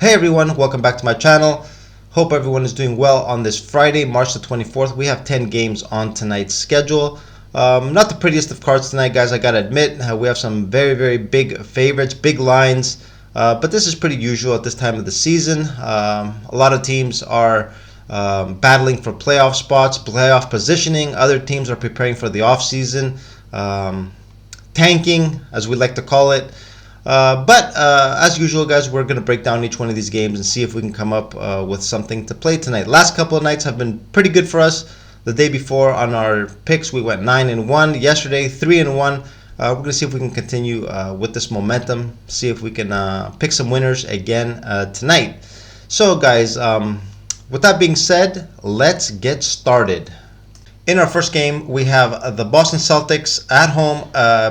Hey everyone, welcome back to my channel. Hope everyone is doing well on this Friday, March the 24th. We have 10 games on tonight's schedule. Not the prettiest of cards tonight, guys, I gotta admit. We have some very big favorites, big lines, but this is pretty usual at this time of the season. A lot of teams are battling for playoff spots, playoff positioning. Other teams are preparing for the offseason, tanking, as we like to call it. But as usual, guys, we're going to break down each one of these games and see if we can come up with something to play tonight. Last couple of nights have been pretty good for us. The day before on our picks, we went 9-1. Yesterday, 3-1. We're going to see if we can continue with this momentum, see if we can pick some winners again tonight. So, guys, with that being said, let's get started. In our first game, we have the Boston Celtics at home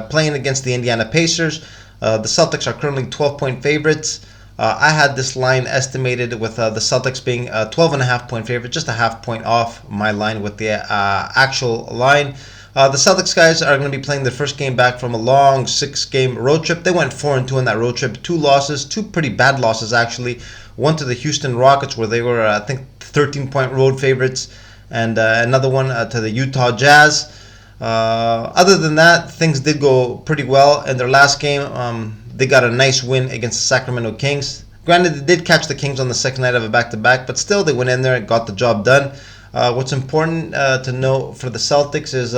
playing against the Indiana Pacers. The Celtics are currently 12-point favorites. I had this line estimated with the Celtics being a 12.5-point favorite, just a half point off my line with the actual line. The Celtics guys are going to be playing their first game back from a long 6-game road trip. They went 4-2 in that road trip. 2 losses, 2 pretty bad losses actually. One to the Houston Rockets where they were, I think, 13-point road favorites, and another one to the Utah Jazz. Other than that, things did go pretty well. In their last game, they got a nice win against the Sacramento Kings. Granted, they did catch the Kings on the second night of a back-to-back, but still they went in there and got the job done. What's important to note for the Celtics is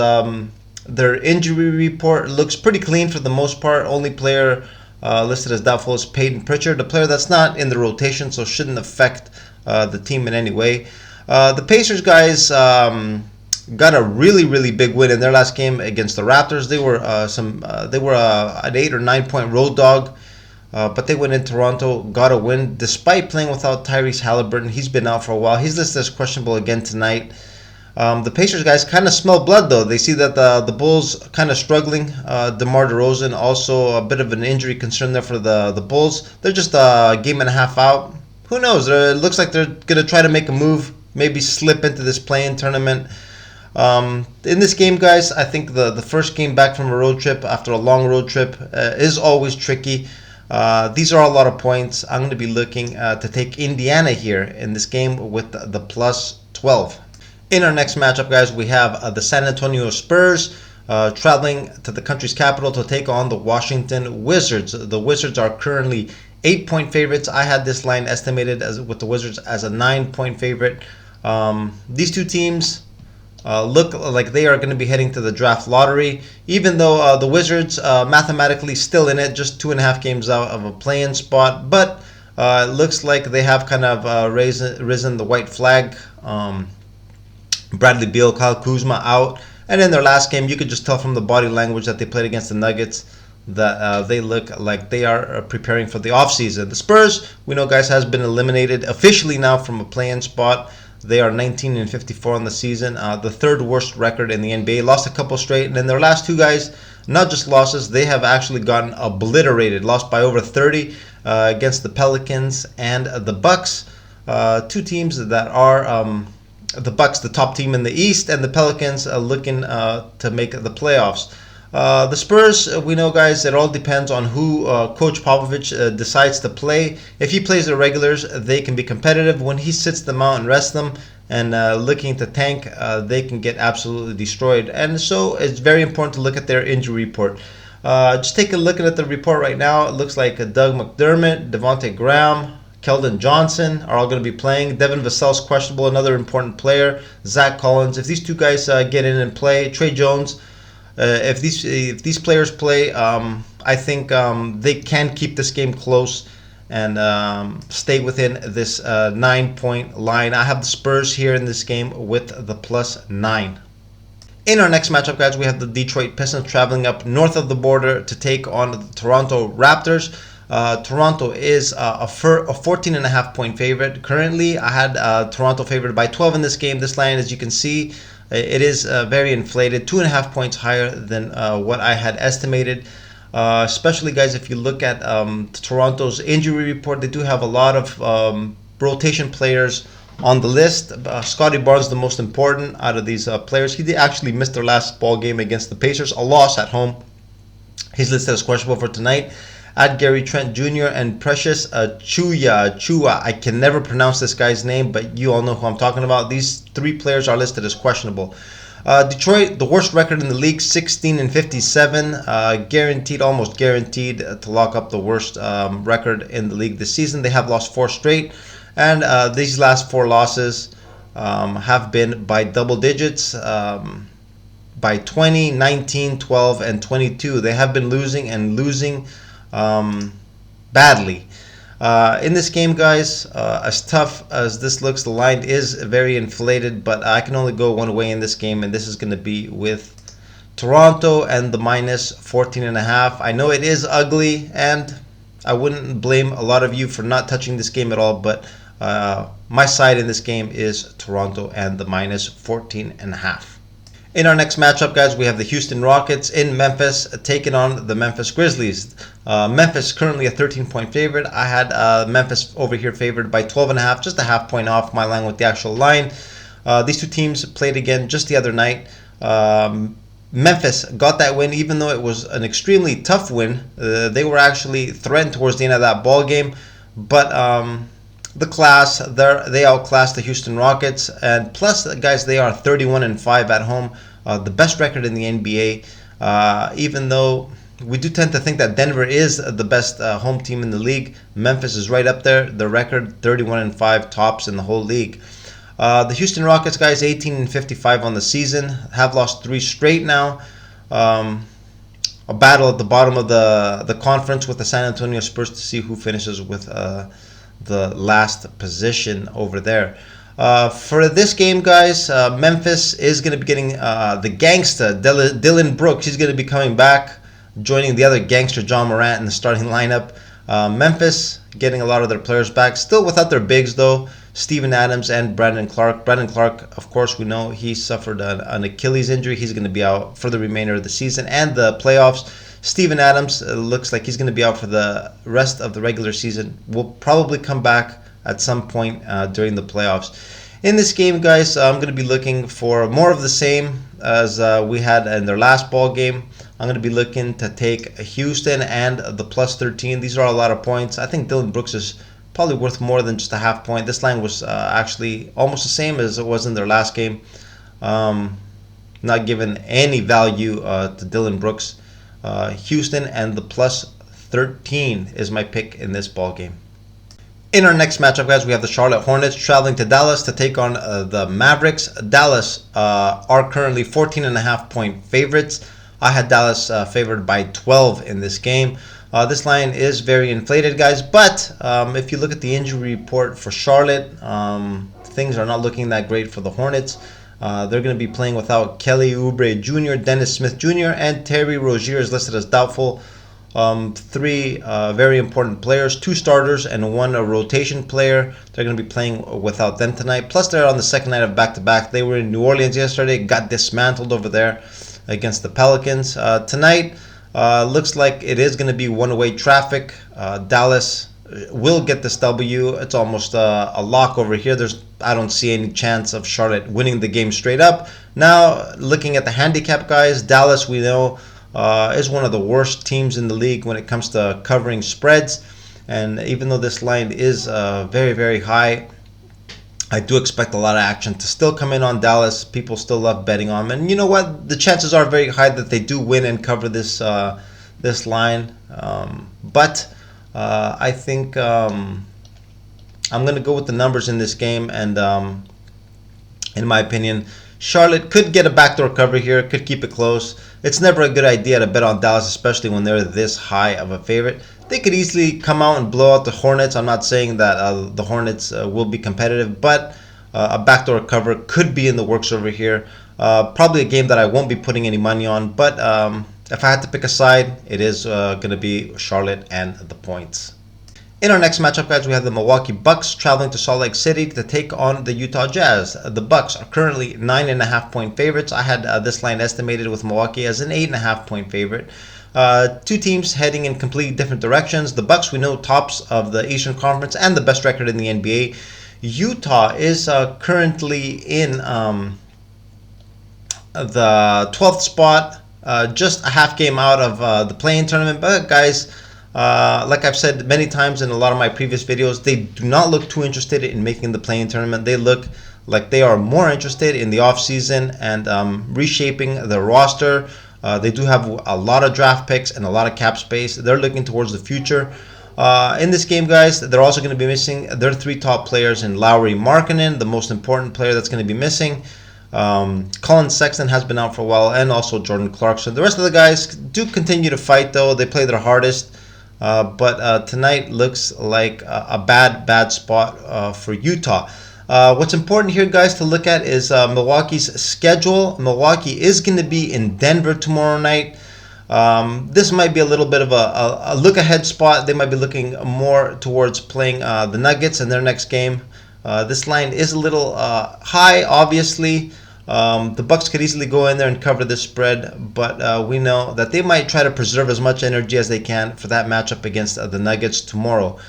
their injury report looks pretty clean for the most part. Only player listed as doubtful is Peyton Pritchard, a player that's not in the rotation, so shouldn't affect the team in any way. The Pacers guys got a really big win in their last game against the Raptors. They were an 8 or 9 point road dog, but they went in Toronto, got a win despite playing without Tyrese Halliburton. He's been out for a while. He's listed as questionable again tonight. The Pacers guys kind of smell blood though. They see that the Bulls kind of struggling. DeMar DeRozan also a bit of an injury concern there for the Bulls. They're just a game and a half out. Who knows? It looks like they're gonna try to make a move, maybe slip into this play-in tournament. In this game, guys, I think the first game back from a road trip after a long road trip is always tricky. These are a lot of points. I'm going to be looking to take Indiana here in this game with the plus 12. In our next matchup, guys, we have the San Antonio Spurs traveling to the country's capital to take on the Washington Wizards. The Wizards are currently 8-point favorites. I had this line estimated with the Wizards as a 9-point favorite. These two teams look like they are going to be heading to the draft lottery, even though the Wizards mathematically still in it, just 2.5 games out of a play-in spot, but it looks like they have kind of risen the white flag. Bradley Beal, Kyle Kuzma out, and in their last game you could just tell from the body language that they played against the Nuggets that they look like they are preparing for the offseason. The Spurs, we know, guys, has been eliminated officially now from a play-in spot. They are 19-54 on the season, the third worst record in the NBA. Lost a couple straight, and then their last two guys, not just losses, they have actually gotten obliterated. Lost by over 30 against the Pelicans and the Bucks. Two teams that are the Bucks, the top team in the East, and the Pelicans looking to make the playoffs. The Spurs, we know, guys, it all depends on who Coach Popovich decides to play. If he plays the regulars, they can be competitive. When he sits them out and rests them and looking to tank, they can get absolutely destroyed. And so it's very important to look at their injury report. Just take a look at the report right now. It looks like Doug McDermott, Devontae Graham, Keldon Johnson are all going to be playing. Devin Vassell's questionable, another important player. Zach Collins. If these two guys get in and play, Trey Jones, if these players play, I think they can keep this game close and stay within this 9-point line. I have the Spurs here in this game with the plus 9. In our next matchup, guys, we have the Detroit Pistons traveling up north of the border to take on the Toronto Raptors. Toronto is a 14.5-point favorite. Currently, I had Toronto favored by 12 in this game. This line, as you can see, it is very inflated, 2.5 points higher than what I had estimated. Especially, guys, if you look at Toronto's injury report, they do have a lot of rotation players on the list. Scotty Barnes, the most important out of these players. He did actually miss their last ball game against the Pacers, a loss at home. He's listed as questionable for tonight. at Gary Trent Jr. and Precious Chua. I can never pronounce this guy's name, but you all know who I'm talking about. These three players are listed as questionable. Detroit, the worst record in the league, 16-57, guaranteed, almost guaranteed to lock up the worst record in the league this season. They have lost 4 straight, and these last 4 losses have been by double digits, by 20, 19, 12, and 22. They have been losing and losing badly. In this game, guys, as tough as this looks, the line is very inflated, but I can only go one way in this game, and this is going to be with Toronto and the minus 14.5. I know it is ugly, and I wouldn't blame a lot of you for not touching this game at all, but my side in this game is Toronto and the minus 14.5. In our next matchup, guys, we have the Houston Rockets in Memphis taking on the Memphis Grizzlies. Memphis currently a 13-point favorite. I had Memphis over here favored by 12.5, just a half point off my line with the actual line. These two teams played again just the other night. Memphis got that win, even though it was an extremely tough win. They were actually threatened towards the end of that ball game, but the class they outclassed the Houston Rockets, and plus, guys, they are 31-5 at home, the best record in the NBA. Even though we do tend to think that Denver is the best home team in the league, Memphis is right up there. The record 31-5, tops in the whole league. The Houston Rockets, guys, 18-55 on the season, have lost 3 straight now. A battle at the bottom of the conference with the San Antonio Spurs to see who finishes with the last position over there. For this game, guys, Memphis is going to be getting the gangster Dillon Brooks. He's going to be coming back, joining the other gangster John Morant in the starting lineup. Memphis getting a lot of their players back, still without their bigs though, Steven Adams and Brandon Clark. Brandon Clark, of course, we know he suffered an Achilles injury. He's going to be out for the remainder of the season and the playoffs. Steven Adams looks like he's going to be out for the rest of the regular season. Will probably come back at some point during the playoffs. In this game, guys, I'm going to be looking for more of the same as we had in their last ball game. I'm going to be looking to take Houston and the plus 13. These are a lot of points. I think Dillon Brooks is probably worth more than just a half point. This line was actually almost the same as it was in their last game. Not giving any value to Dillon Brooks. Houston and the plus 13 is my pick in this ball game. In our next matchup, guys, we have the Charlotte Hornets traveling to Dallas to take on the Mavericks. Dallas are currently 14.5 point favorites. I had Dallas favored by 12 in this game. This line is very inflated, guys, but if you look at the injury report for Charlotte, things are not looking that great for the Hornets. They're going to be playing without Kelly Oubre Jr., Dennis Smith Jr., and Terry Rozier is listed as doubtful. 3 very important players, 2 starters and 1 rotation player. They're going to be playing without them tonight. Plus, they're on the second night of back-to-back. They were in New Orleans yesterday, got dismantled over there against the Pelicans. Tonight, looks like it is going to be one-way traffic. Dallas will get this W. It's almost a lock over here. I don't see any chance of Charlotte winning the game straight up. Now, looking at the handicap, guys, Dallas, we know, is one of the worst teams in the league when it comes to covering spreads. And even though this line is very, very high, I do expect a lot of action to still come in on Dallas. People still love betting on them. And you know what? The chances are very high that they do win and cover this line. But I think I'm going to go with the numbers in this game. And in my opinion, Charlotte could get a backdoor cover here, could keep it close. It's never a good idea to bet on Dallas, especially when they're this high of a favorite. They could easily come out and blow out the Hornets. I'm not saying that the Hornets will be competitive, but a backdoor cover could be in the works over here. Probably a game that I won't be putting any money on, but if I had to pick a side, it is going to be Charlotte and the points. In our next matchup, guys, we have the Milwaukee Bucks traveling to Salt Lake City to take on the Utah Jazz. The Bucks are currently 9.5 point favorites. I had this line estimated with Milwaukee as an 8.5 point favorite. 2 teams heading in completely different directions. The Bucks, we know, tops of the Eastern Conference and the best record in the NBA. Utah is currently in the 12th spot, just a half game out of the play-in tournament. But guys, Like I've said many times in a lot of my previous videos, they do not look too interested in making the play-in tournament. They look like they are more interested in the offseason and reshaping their roster. They do have a lot of draft picks and a lot of cap space. They're looking towards the future. In this game, guys, they're also going to be missing their three top players in Lowry Markkanen, the most important player that's going to be missing. Colin Sexton has been out for a while, and also Jordan Clarkson. The rest of the guys do continue to fight, though. They play their hardest. But tonight looks like a bad spot for Utah. What's important here, guys, to look at is Milwaukee's schedule. Milwaukee is going to be in Denver tomorrow night. This might be a little bit of a look-ahead spot. They might be looking more towards playing the Nuggets in their next game. This line is a little high, obviously. The Bucks could easily go in there and cover this spread, but we know that they might try to preserve as much energy as they can for that matchup against the Nuggets tomorrow.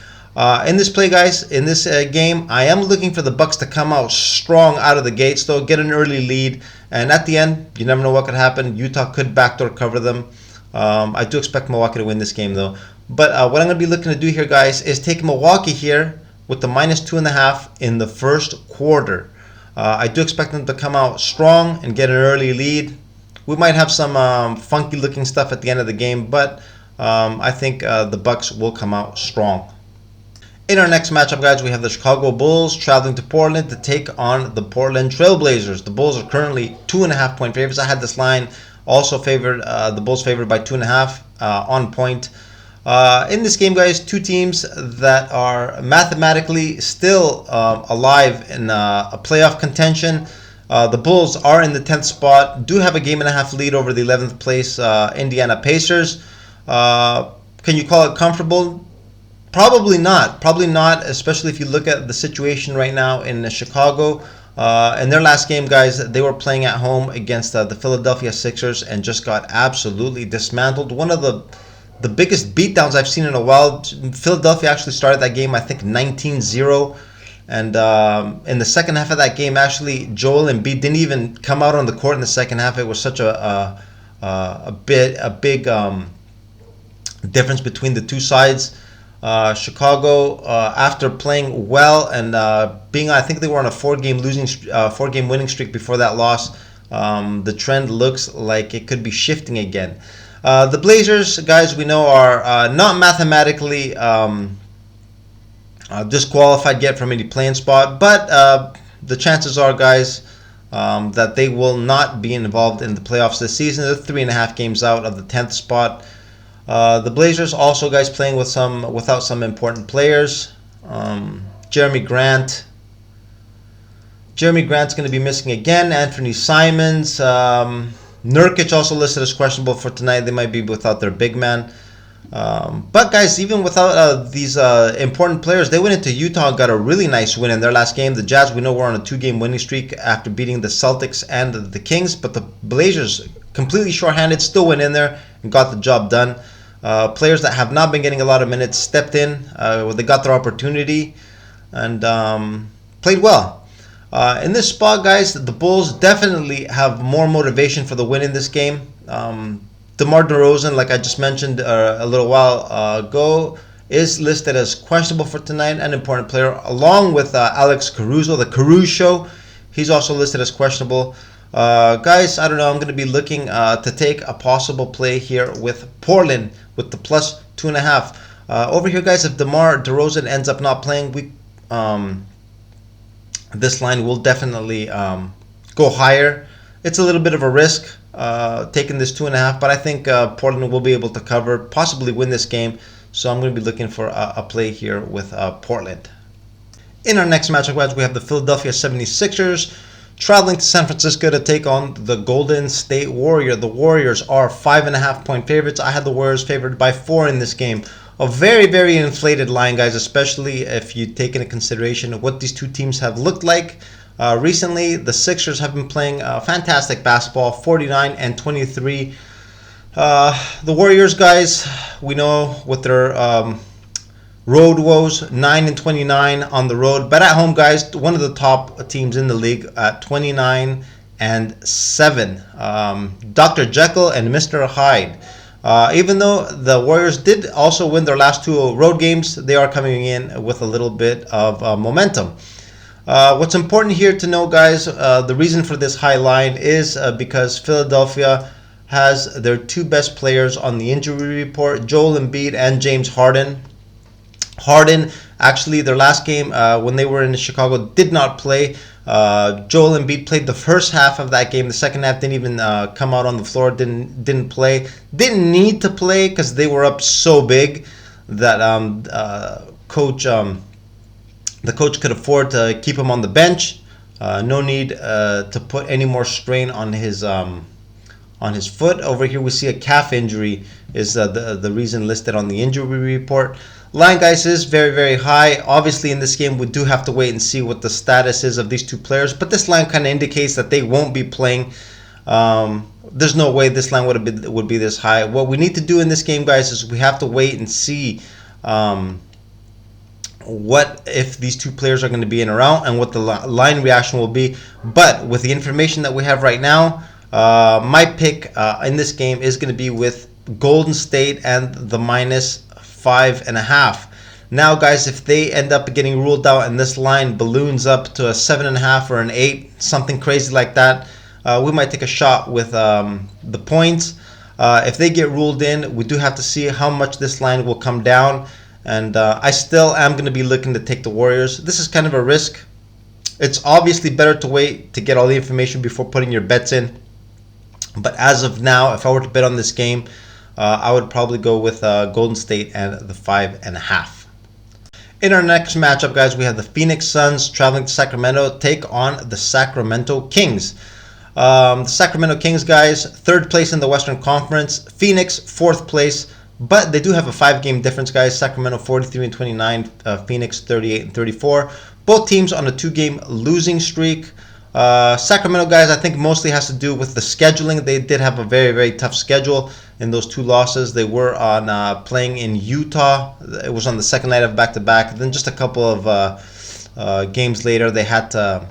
In this play, guys, in this game, I am looking for the Bucks to come out strong out of the gates, though, get an early lead, and at the end, you never know what could happen. Utah could backdoor cover them. I do expect Milwaukee to win this game, though. But what I'm going to be looking to do here, guys, is take Milwaukee here with the -2.5 in the first quarter. I do expect them to come out strong and get an early lead. We might have some funky-looking stuff at the end of the game, but I think the Bucks will come out strong. In our next matchup, guys, we have the Chicago Bulls traveling to Portland to take on the Portland Trailblazers. The Bulls are currently 2.5-point favorites. I had this line also favored, the Bulls favored by 2.5 on point. In this game, guys, two teams that are mathematically still alive in a playoff contention. The Bulls are in the 10th spot, do have a game-and-a-half lead over the 11th place Indiana Pacers. Can you call it comfortable? Probably not. Probably not, especially if you look at the situation right now in Chicago. In their last game, guys, they were playing at home against the Philadelphia Sixers and just got absolutely dismantled. One of the biggest beatdowns I've seen in a while. Philadelphia actually started that game, I think, 19-0. And in the second half of that game, actually, Joel Embiid didn't even come out on the court in the second half. It was such a big difference between the two sides. Chicago, after playing well and being, I think they were on a four-game winning streak before that loss. The trend looks like it could be shifting again. The Blazers, guys, we know are not mathematically disqualified yet from any play-in spot, but the chances are, guys, that they will not be involved in the playoffs this season. They're 3.5 games out of the 10th spot. The Blazers also, guys, playing without some important players. Jeremy Grant's going to be missing again. Anthony Simons. Nurkic also listed as questionable for tonight. They might be without their big man. But, guys, even without these important players, they went into Utah and got a really nice win in their last game. The Jazz, we know, were on a 2-game winning streak after beating the Celtics and the Kings. But the Blazers, completely shorthanded, still went in there and got the job done. Players that have not been getting a lot of minutes stepped in. They got their opportunity and played well. In this spot, guys, the Bulls definitely have more motivation for the win in this game. DeMar DeRozan, like I just mentioned a little while ago, is listed as questionable for tonight, an important player, along with Alex Caruso, the Caruso Show. He's also listed as questionable. Guys, I don't know. I'm going to be looking to take a possible play here with Portland with the +2.5. Over here, guys, if DeMar DeRozan ends up not playing, this line will definitely go higher. It's a little bit of a risk taking this 2.5, but I think Portland will be able to cover, possibly win this game. So I'm going to be looking for a play here with Portland. In our next matchup, guys, we have the Philadelphia 76ers traveling to San Francisco to take on the Golden State Warriors. The Warriors are 5.5-point favorites. I had the Warriors favored by 4 in this game. A very, very inflated line, guys, especially if you take into consideration what these two teams have looked like recently. The Sixers have been playing fantastic basketball, 49-23. The Warriors, guys, we know with their road woes, 9-29 on the road, but at home, guys, one of the top teams in the league at 29-7. Dr. Jekyll and Mr. Hyde. Even though the Warriors did also win their last 2 road games, they are coming in with a little bit of momentum. What's important here to know, guys, the reason for this high line is because Philadelphia has their 2 best players on the injury report, Joel Embiid and James Harden. Harden, actually, their last game when they were in Chicago did not play. Joel Embiid played the first half of that game. The second half didn't even come out on the floor. Didn't play. Didn't need to play because they were up so big that the coach could afford to keep him on the bench. No need to put any more strain on his foot. Over here we see a calf injury is the reason listed on the injury report. Line, guys, is very, very high. Obviously, in this game, we do have to wait and see what the status is of these 2 players. But this line kind of indicates that they won't be playing. There's no way this line would be this high. What we need to do in this game, guys, is we have to wait and see what if these 2 players are going to be in or out and what the line reaction will be. But with the information that we have right now, my pick in this game is going to be with Golden State and the -5.5. Now, guys, if they end up getting ruled out and this line balloons up to a 7.5 or an 8, something crazy like that, we might take a shot with the points. If they get ruled in, we do have to see how much this line will come down. And I still am going to be looking to take the Warriors. This is kind of a risk. It's obviously better to wait to get all the information before putting your bets in. But as of now, if I were to bet on this game, I would probably go with Golden State and the 5.5. In our next matchup, guys, we have the Phoenix Suns traveling to Sacramento take on the Sacramento Kings. The Sacramento Kings, guys, 3rd place in the Western Conference. Phoenix, 4th place. But they do have a 5-game difference, guys. Sacramento 43-29, Phoenix 38-34. Both teams on a 2-game losing streak. Sacramento, guys, I think mostly has to do with the scheduling. They did have a very, very tough schedule in those 2 losses. They were on playing in Utah. It was on the second night of back-to-back. Then just a couple of games later, they had to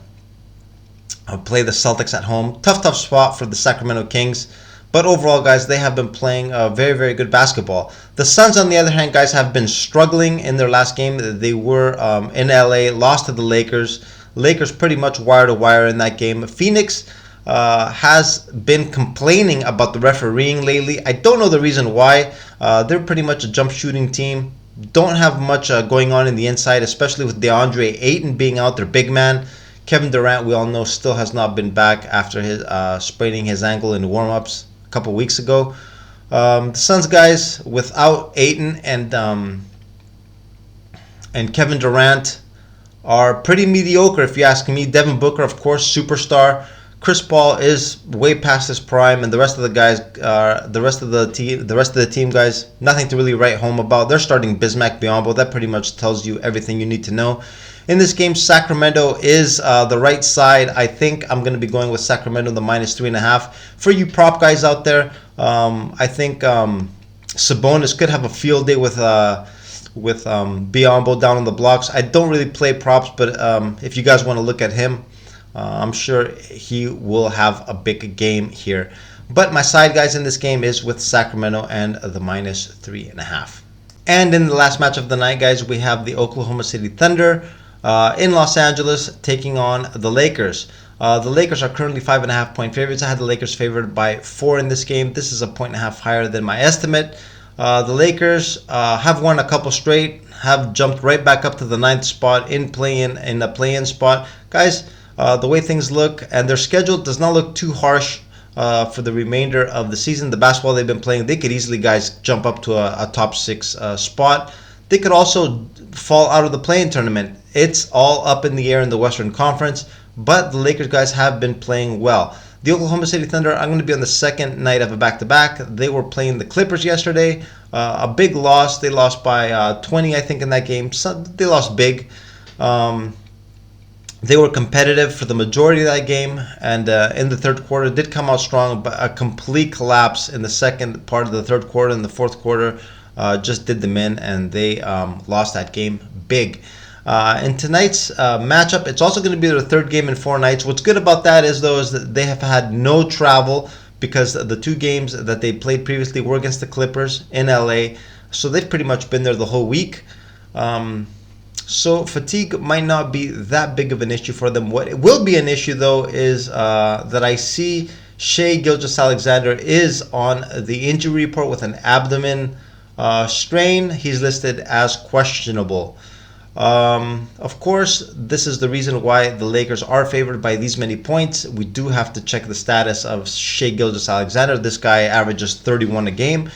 play the Celtics at home. Tough spot for the Sacramento Kings. But overall, guys, they have been playing very, very good basketball. The Suns, on the other hand, guys, have been struggling in their last game. They were in LA, lost to the Lakers. Lakers pretty much wire to wire in that game. Phoenix has been complaining about the refereeing lately. I don't know the reason why. They're pretty much a jump shooting team. Don't have much going on in the inside, especially with DeAndre Ayton being out, their big man. Kevin Durant, we all know, still has not been back after his spraining his ankle in warm-ups a couple weeks ago. The Suns, guys, without Ayton and Kevin Durant, are pretty mediocre if you ask me. Devin Booker, of course, superstar. Chris Paul is way past his prime, and the rest of the guys, the rest of the team, guys, nothing to really write home about. They're starting Bismack Biyombo. That pretty much tells you everything you need to know. In this game, Sacramento is the right side. I think I'm going to be going with Sacramento, the -3.5. For you prop guys out there, I think Sabonis could have a field day with Biyombo down on the blocks. I don't really play props, but if you guys want to look at him, I'm sure he will have a big game here. But my side, guys, in this game is with Sacramento and the -3.5. And in the last match of the night, guys, we have the Oklahoma City Thunder in Los Angeles taking on the Lakers. The Lakers are currently 5.5 point favorites. I had the Lakers favored by 4 in this game. This is a 1.5 higher than my estimate. The Lakers have won a couple straight, have jumped right back up to the 9th spot in the play-in spot. Guys, the way things look, and their schedule does not look too harsh for the remainder of the season. The basketball they've been playing, they could easily, guys, jump up to a top 6 spot. They could also fall out of the play-in tournament. It's all up in the air in the Western Conference, but the Lakers, guys, have been playing well. The Oklahoma City Thunder, I'm going to be on the second night of a back-to-back. They were playing the Clippers yesterday. A big loss. They lost by 20, I think, in that game. So they lost big. They were competitive for the majority of that game, and in the third quarter did come out strong, but a complete collapse in the second part of the third quarter and the fourth quarter just did them in, and they lost that game big. In tonight's matchup, it's also going to be their third game in 4 nights. What's good about that is, though, is that they have had no travel because the 2 games that they played previously were against the Clippers in LA. So they've pretty much been there the whole week. So fatigue might not be that big of an issue for them. What will be an issue, though, is that I see Shai Gilgeous-Alexander is on the injury report with an abdomen strain. He's listed as questionable. Of course, this is the reason why the Lakers are favored by these many points. We do have to check the status of Shai Gilgeous-Alexander. This guy averages 31 a game.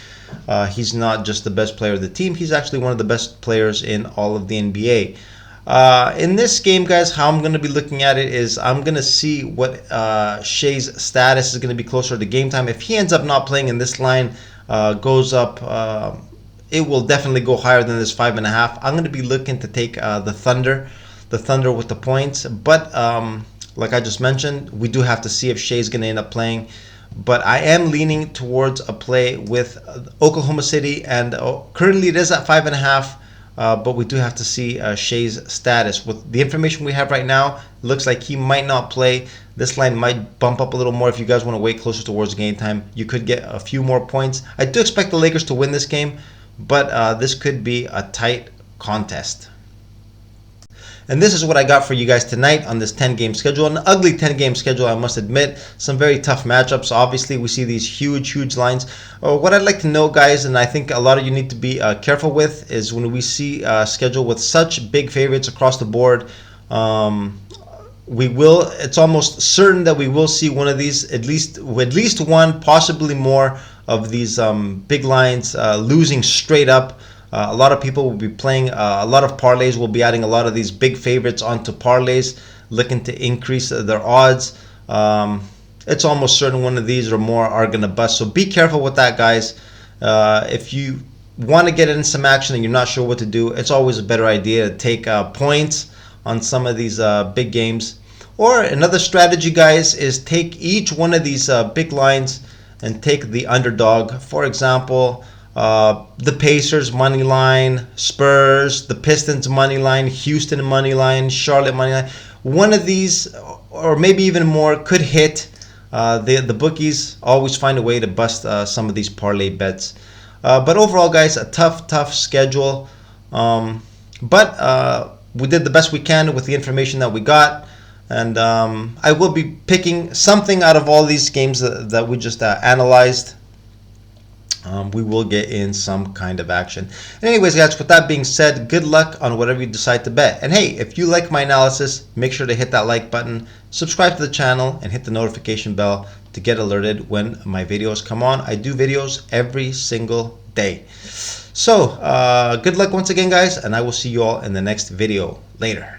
He's not just the best player of the team. He's actually one of the best players in all of the NBA. In this game, guys, how I'm going to be looking at it is I'm going to see what Shai's status is going to be closer to game time. If he ends up not playing and this line goes up, it will definitely go higher than this 5.5. I'm going to be looking to take the Thunder with the points. But like I just mentioned, we do have to see if Shai's going to end up playing. But I am leaning towards a play with Oklahoma City, and currently it is at 5.5. But we do have to see Shai's status. With the information we have right now, it looks like he might not play. This line might bump up a little more if you guys want to wait closer towards game time. You could get a few more points. I do expect the Lakers to win this game, but this could be a tight contest. And this is what I got for you guys tonight on this 10-game schedule. An ugly 10-game schedule, I must admit. Some very tough matchups. Obviously, we see these huge lines. What I'd like to know, guys, and I think a lot of you need to be careful with, is when we see a schedule with such big favorites across the board, it's almost certain that we will see one of these, at least one, possibly more of these big lines losing straight up. A lot of people will be playing a lot of parlays. Will be adding a lot of these big favorites onto parlays, looking to increase their odds. It's almost certain one of these or more are going to bust. So be careful with that, guys. If you want to get in some action and you're not sure what to do, it's always a better idea to take points on some of these big games. Or another strategy, guys, is take each one of these big lines and take the underdog. For example, the Pacers money line, Spurs, the Pistons money line, Houston money line, Charlotte money line. One of these, or maybe even more, could hit. The bookies always find a way to bust some of these parlay bets. But overall, guys, a tough schedule. But we did the best we can with the information that we got. And I will be picking something out of all these games that we just analyzed. We will get in some kind of action. Anyways, guys, with that being said, good luck on whatever you decide to bet. And hey, if you like my analysis, make sure to hit that like button, subscribe to the channel, and hit the notification bell to get alerted when my videos come on. I do videos every single day. So, good luck once again, guys, and I will see you all in the next video. Later.